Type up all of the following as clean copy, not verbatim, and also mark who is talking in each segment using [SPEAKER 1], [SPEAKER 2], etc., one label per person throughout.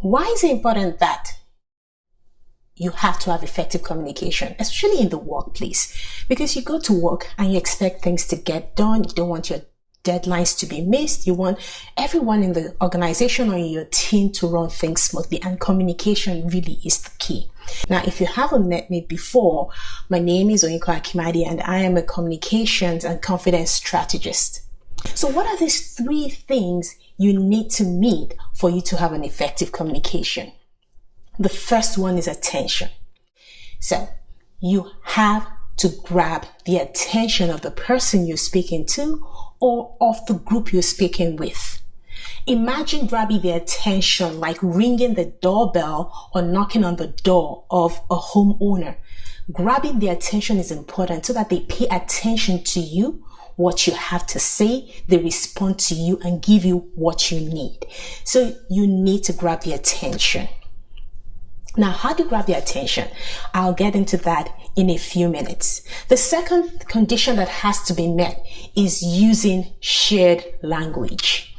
[SPEAKER 1] why is it important that you have to have effective communication, especially in the workplace? Because you go to work and you expect things to get done. You don't want your deadlines to be missed. You want everyone in the organization or in your team to run things smoothly, and communication really is the key. Now, if you haven't met me before, my name is Oyinka Akimade and I am a communications and confidence strategist. So what are these 3 things you need to meet for you to have an effective communication? The first one is attention. So you have to grab the attention of the person you're speaking to or of the group you're speaking with. Imagine grabbing the attention like ringing the doorbell or knocking on the door of a homeowner. Grabbing the attention is important so that they pay attention to you, what you have to say, they respond to you and give you what you need. So you need to grab the attention. Now, how do you grab the attention? I'll get into that in a few minutes. The second condition that has to be met is using shared language.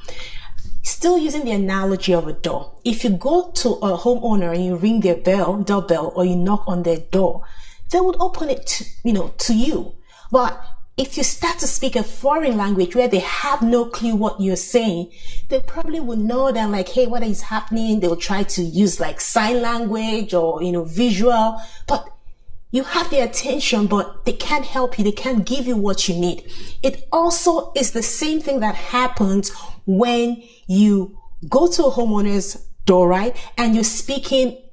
[SPEAKER 1] Still using the analogy of a door. If you go to a homeowner and you ring their doorbell, or you knock on their door, they would open it to you. But if you start to speak a foreign language where they have no clue what you're saying, they probably will know that like, hey, what is happening? They will try to use like sign language or, visual, but you have their attention, but they can't help you. They can't give you what you need. It also is the same thing that happens when you go to a homeowner's door, right? And you're speaking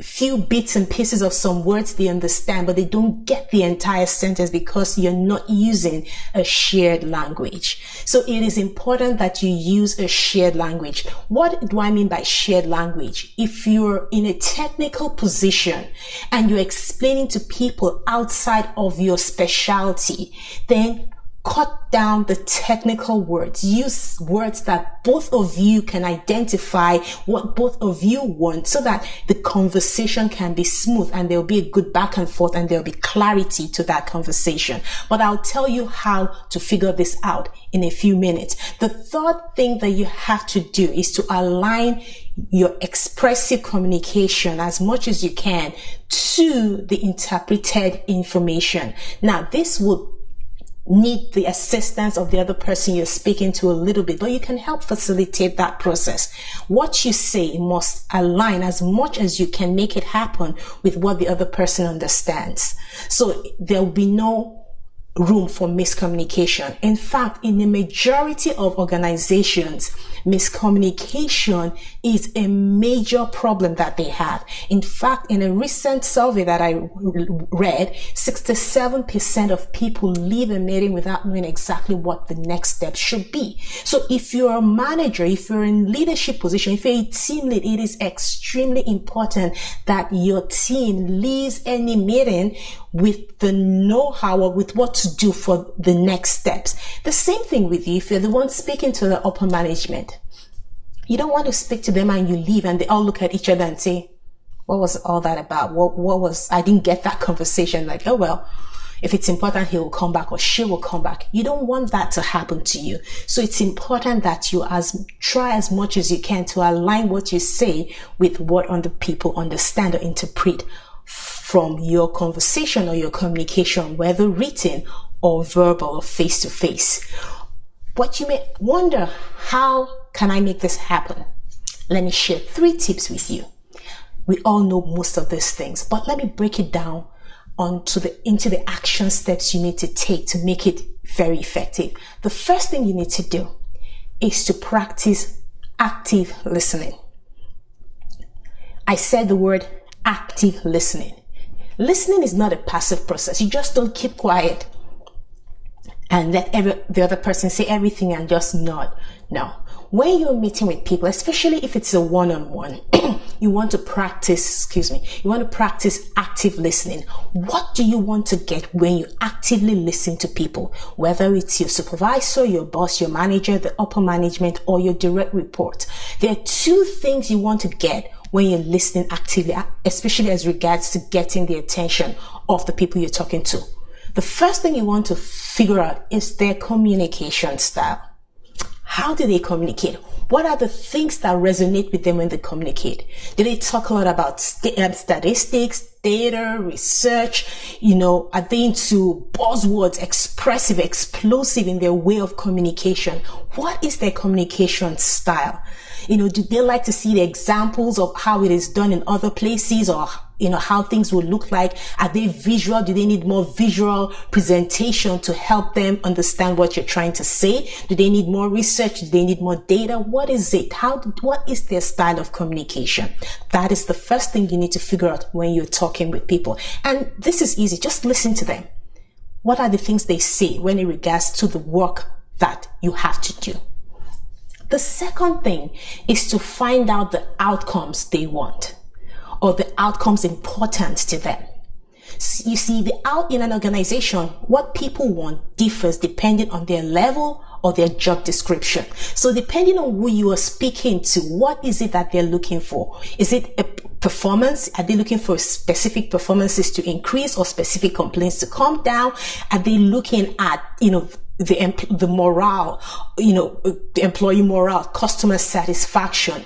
[SPEAKER 1] few bits and pieces of some words they understand, but they don't get the entire sentence because you're not using a shared language. So it is important that you use a shared language. What do I mean by shared language? If you're in a technical position and you're explaining to people outside of your specialty, then cut down the technical words. Use words that both of you can identify what both of you want so that the conversation can be smooth and there'll be a good back and forth and there'll be clarity to that conversation. But I'll tell you how to figure this out in a few minutes. The third thing that you have to do is to align your expressive communication as much as you can to the interpreted information. Now, this will need the assistance of the other person you're speaking to a little bit, but you can help facilitate that process. What you say must align as much as you can, make it happen with what the other person understands. So there will be no room for miscommunication. In fact, in the majority of organizations, miscommunication is a major problem that they have. In fact, in a recent survey that I read, 67% of people leave a meeting without knowing exactly what the next step should be. So if you're a manager, if you're in leadership position, if you're a team lead, it is extremely important that your team leaves any meeting with the know-how or with what to do for the next steps. The same thing with you if you're the one speaking to the upper management. You don't want to speak to them and you leave and they all look at each other and say, what was all that about? I didn't get that conversation. Like, oh, well, if it's important, he will come back or she will come back. You don't want that to happen to you. So it's important that you try as much as you can to align what you say with what other people understand or interpret from your conversation or your communication, whether written or verbal or face-to-face. But you may wonder, how can I make this happen? Let me share 3 tips with you. We all know most of these things, but let me break it down into the action steps you need to take to make it very effective. The first thing you need to do is to practice active listening. I said the word active listening. Listening is not a passive process. You just don't keep quiet and let the other person say everything and just nod. No. When you're meeting with people, especially if it's a one-on-one, you want to practice active listening. What do you want to get when you actively listen to people? Whether it's your supervisor, your boss, your manager, the upper management, or your direct report. There are 2 things you want to get when you're listening actively, especially as regards to getting the attention of the people you're talking to. The first thing you want to figure out is their communication style. How do they communicate? What are the things that resonate with them when they communicate? Do they talk a lot about statistics, data, research? Are they into buzzwords, expressive, explosive in their way of communication? What is their communication style? Do they like to see the examples of how it is done in other places, or how things will look like? Are they visual? Do they need more visual presentation to help them understand what you're trying to say? Do they need more research? Do they need more data? What is it? What is their style of communication? That is the first thing you need to figure out when you're talking with people. And this is easy. Just listen to them. What are the things they say when in regards to the work that you have to do? The second thing is to find out the outcomes they want, or the outcomes important to them. You see, in an organization, what people want differs depending on their level or their job description. So depending on who you are speaking to, what is it that they're looking for? Is it a performance? Are they looking for specific performances to increase or specific complaints to come down? Are they looking at, the morale, the employee morale, customer satisfaction?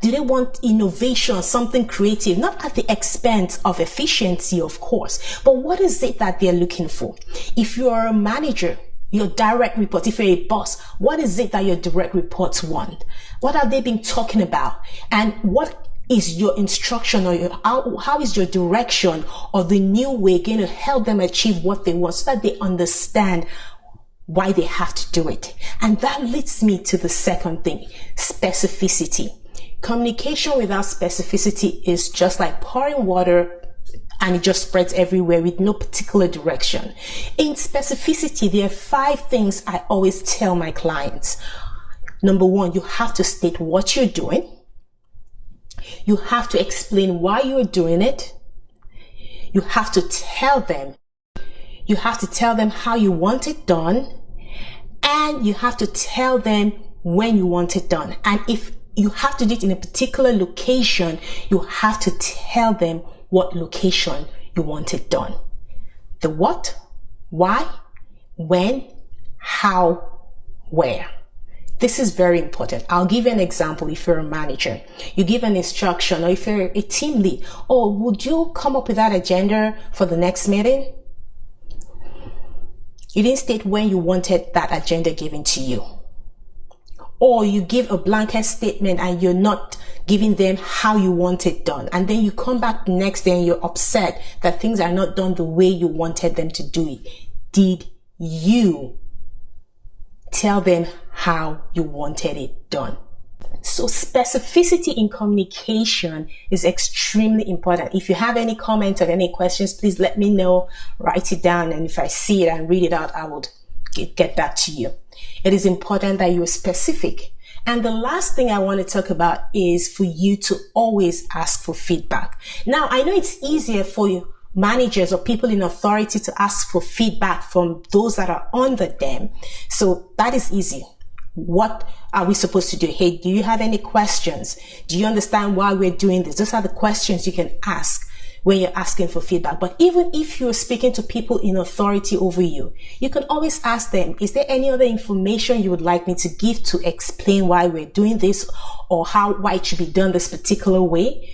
[SPEAKER 1] Do they want innovation, something creative, not at the expense of efficiency, of course, but what is it that they're looking for? If you are a manager, your direct report, if you're a boss, what is it that your direct reports want? What have they been talking about? And what is your instruction, or how is your direction or the new way going to help them achieve what they want, so that they understand why they have to do it? And that leads me to the second thing, specificity. Communication without specificity is just like pouring water and it just spreads everywhere with no particular direction. In specificity, there are 5 things I always tell my clients. Number 1, you have to state what you're doing. You have to explain why you're doing it. You have to tell them. You have to tell them how you want it done, and you have to tell them when you want it done. And if you have to do it in a particular location, you have to tell them what location you want it done. The what, why, when, how, where. This is very important. I'll give you an example. If you're a manager, you give an instruction, or if you're a team lead, would you come up with that agenda for the next meeting? You didn't state when you wanted that agenda given to you. Or you give a blanket statement and you're not giving them how you want it done. And then you come back the next day and you're upset that things are not done the way you wanted them to do it. Did you tell them how you wanted it done? So specificity in communication is extremely important. If you have any comments or any questions, please let me know, write it down. And if I see it and read it out, I would get back to you. It is important that you're specific. And the last thing I want to talk about is for you to always ask for feedback. Now, I know it's easier for you managers or people in authority to ask for feedback from those that are under them. So that is easy. What are we supposed to do? Hey, do you have any questions? Do you understand why we're doing this? Those are the questions you can ask when you're asking for feedback. But even if you're speaking to people in authority over you, you can always ask them, is there any other information you would like me to give to explain why we're doing this, or why it should be done this particular way?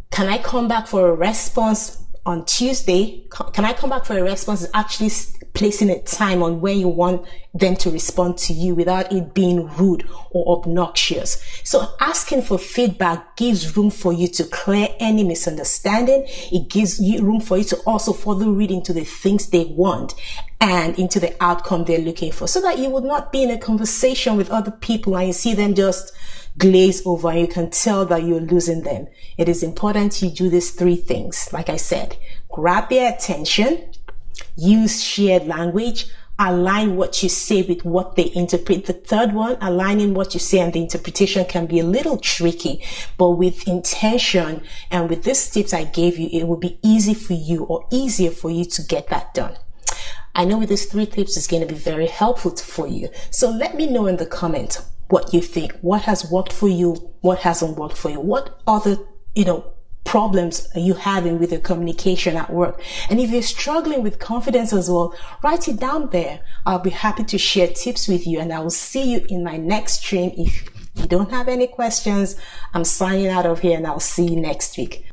[SPEAKER 1] Can I come back for a response on Tuesday? Can I come back for a response? It's actually placing a time on when you want them to respond to you without it being rude or obnoxious. So asking for feedback gives room for you to clear any misunderstanding. It gives you room for you to also further read into the things they want and into the outcome they're looking for, so that you would not be in a conversation with other people and you see them just glaze over and you can tell that you're losing them. It is important you do these 3 things. Like I said, grab their attention, use shared language, align what you say with what they interpret. The third one, aligning what you say and the interpretation, can be a little tricky, but with intention and with these tips I gave you, it will be easy for you, or easier for you, to get that done. I know with these 3 tips it's going to be very helpful for you. So let me know in the comments what you think. What has worked for you? What hasn't worked for you? What other, problems are you having with your communication at work? And if you're struggling with confidence as well, write it down there. I'll be happy to share tips with you, and I will see you in my next stream if you don't have any questions, I'm signing out of here and I'll see you next week.